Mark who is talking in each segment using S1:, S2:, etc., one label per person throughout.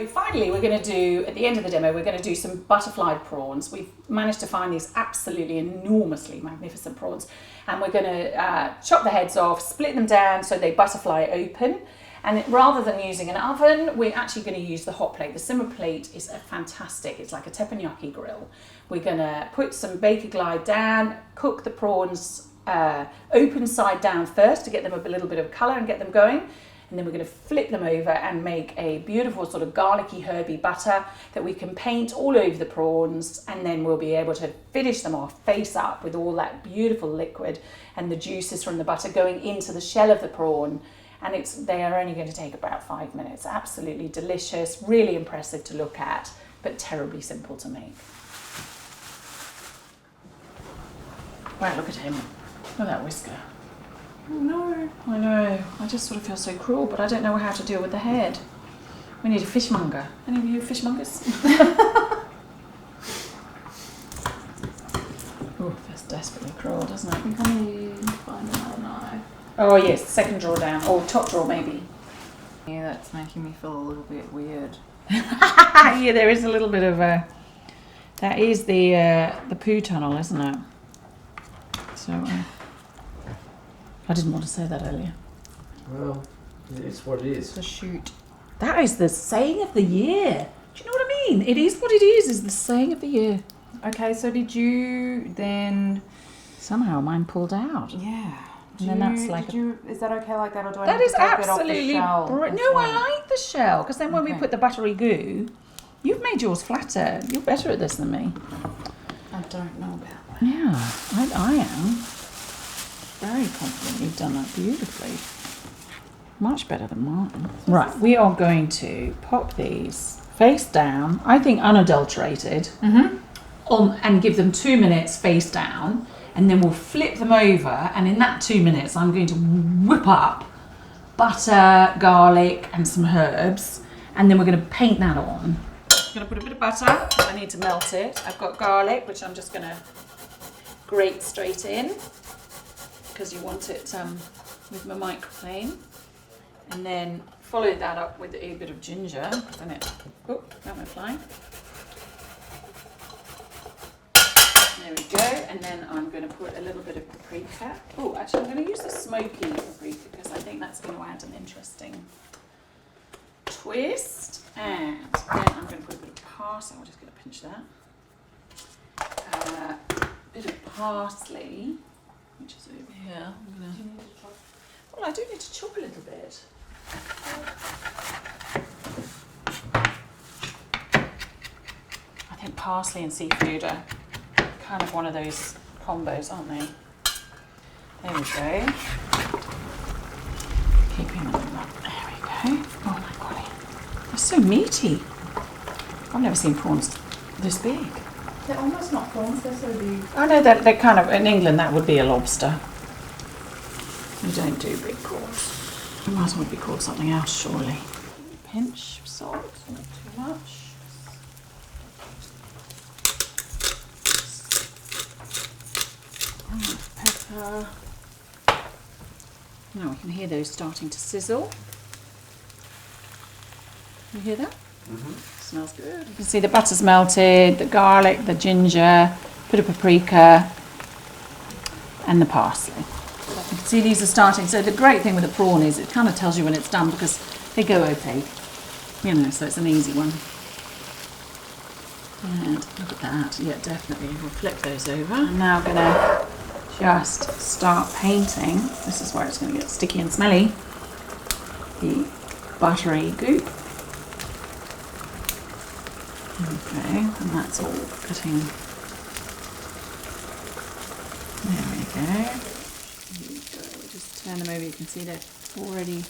S1: So finally we're going to do, at the end of the demo, we're going to do some butterfly prawns. We've managed to find these absolutely enormously magnificent prawns, and we're going to chop the heads off, split them down so they butterfly open. And rather than using an oven, we're actually going to use the hot plate. The simmer plate is fantastic. It's like a teppanyaki grill. We're going to put some baker glide down, cook the prawns open side down first to get them a little bit of colour and get them going. And then we're going to flip them over and make a beautiful sort of garlicky, herby butter that we can paint all over the prawns, and then we'll be able to finish them off face up with all that beautiful liquid and the juices from the butter going into the shell of the prawn. And they are only going to take about 5 minutes. Absolutely delicious, really impressive to look at, but terribly simple to make. Right, look at him. Look at that whisker. Oh no, I know. I just sort of feel so cruel, but I don't know how to deal with the head. We need a fishmonger. Any of you fishmongers? Oh, that's desperately cruel, doesn't it?
S2: I think I need to find another knife.
S1: Oh yes, second drawer down, or top drawer maybe.
S2: Yeah, that's making me feel a little bit weird.
S1: Yeah, there is a little bit of a. That is the poo tunnel, isn't it? So I didn't want to say that earlier.
S3: Well, it's what it is.
S2: The shoot.
S1: That is the saying of the year. Do you know what I mean? It is what it is the saying of the year.
S2: Okay, so did you then?
S1: Somehow mine pulled out.
S2: Yeah.
S1: And then that's like
S2: is that okay like that, or do I
S1: that
S2: need
S1: is
S2: to take it off the
S1: absolutely
S2: shell?
S1: no, I like the shell, because then when we put the buttery goo, you've made yours flatter. You're better at this than me.
S2: I don't know about that.
S1: Yeah, I am. Very confident you've done that beautifully. Much better than mine. Right, we are going to pop these face down, I think unadulterated, and give them 2 minutes face down, and then we'll flip them over, and in that 2 minutes I'm going to whip up butter, garlic and some herbs, and then we're going to paint that on. I'm going to put a bit of butter, I need to melt it. I've got garlic, which I'm just going to grate straight in, because you want it with my microplane, and then follow that up with a bit of ginger. Then that went flying. There we go, and then I'm going to put a little bit of paprika. Oh, actually I'm going to use the smoky paprika because I think that's going to add an interesting twist. And then I'm going to put a bit of parsley. I'm just going to pinch that. A bit of parsley, which is over here. Well, I do need to chop a little bit. I think parsley and seafood are kind of one of those combos, aren't they? There we go. Keeping them up. There we go. Oh my golly. They're so meaty. I've never seen prawns this big.
S2: They're almost not prawns, they're so big.
S1: I know that they're kind of, in England that would be a lobster. We don't do big prawns. It might as well be called something else, surely. Pinch of salt, not too much. Pepper. Now we can hear those starting to sizzle. You hear that? Smells good. You can see the butter's melted, the garlic, the ginger, bit of paprika, and the parsley. You can see these are starting. So the great thing with a prawn is it kind of tells you when it's done because they go opaque. You know, so it's an easy one. And look at that. Yeah, definitely. We'll flip those over. I'm now going to just start painting. This is where it's going to get sticky and smelly. The buttery goop. Okay, and that's all getting. There we go. We'll just turn them over. You can see they're already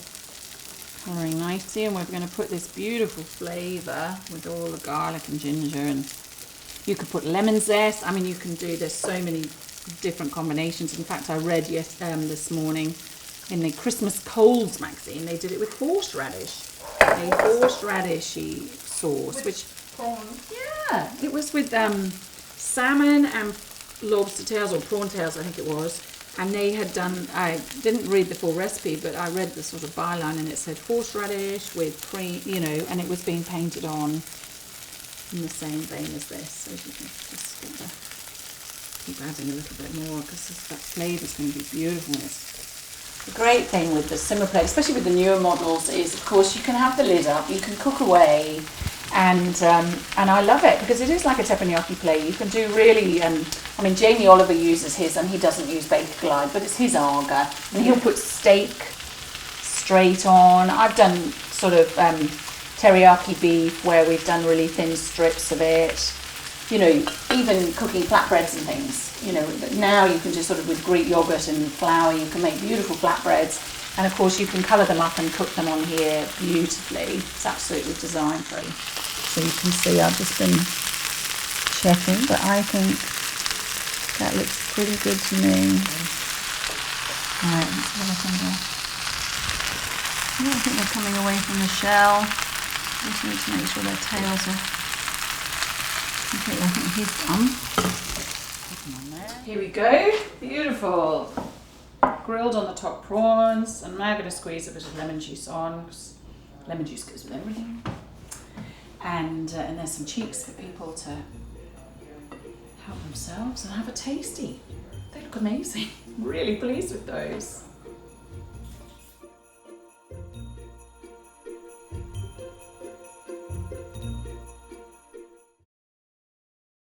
S1: colouring nicely, and we're going to put this beautiful flavour with all the garlic and ginger, and you could put lemon zest. I mean, you can do. There's so many different combinations. In fact, I read this morning in the Christmas Coles magazine they did it with horseradish, a horseradishy sauce, which.
S2: Prawns.
S1: Yeah, it was with salmon and lobster tails, or prawn tails I think it was, And they had done, I didn't read the full recipe, but I read the sort of byline and it said horseradish with cream, you know, and it was being painted on in the same vein as this. So you can just sort of keep adding a little bit more because that flavour is going to be beautiful. The great thing with the simmer plate, especially with the newer models, is of course you can have the lid up, you can cook away, and I love it because it is like a teppanyaki plate. You can do really, I mean Jamie Oliver uses his and he doesn't use Baker Glide, but it's his AGA, and he'll put steak straight on. I've done sort of teriyaki beef where we've done really thin strips of it. You know, even cooking flatbreads and things, you know, now you can just sort of with Greek yogurt and flour, you can make beautiful flatbreads. And of course you can colour them up and cook them on here beautifully. It's absolutely design free. So you can see I've just been checking, but I think that looks pretty good to me. Alright, let's have a look under. Yeah, I think they're coming away from the shell. Just need to make sure their tails are okay. I think he's done. Put them on there. Here we go. Beautiful. Grilled on the top prawns, and now I'm going to squeeze a bit of lemon juice on. Lemon juice goes with everything. And there's some cheeks for people to help themselves and have a tasty. They look amazing. I'm really pleased with those.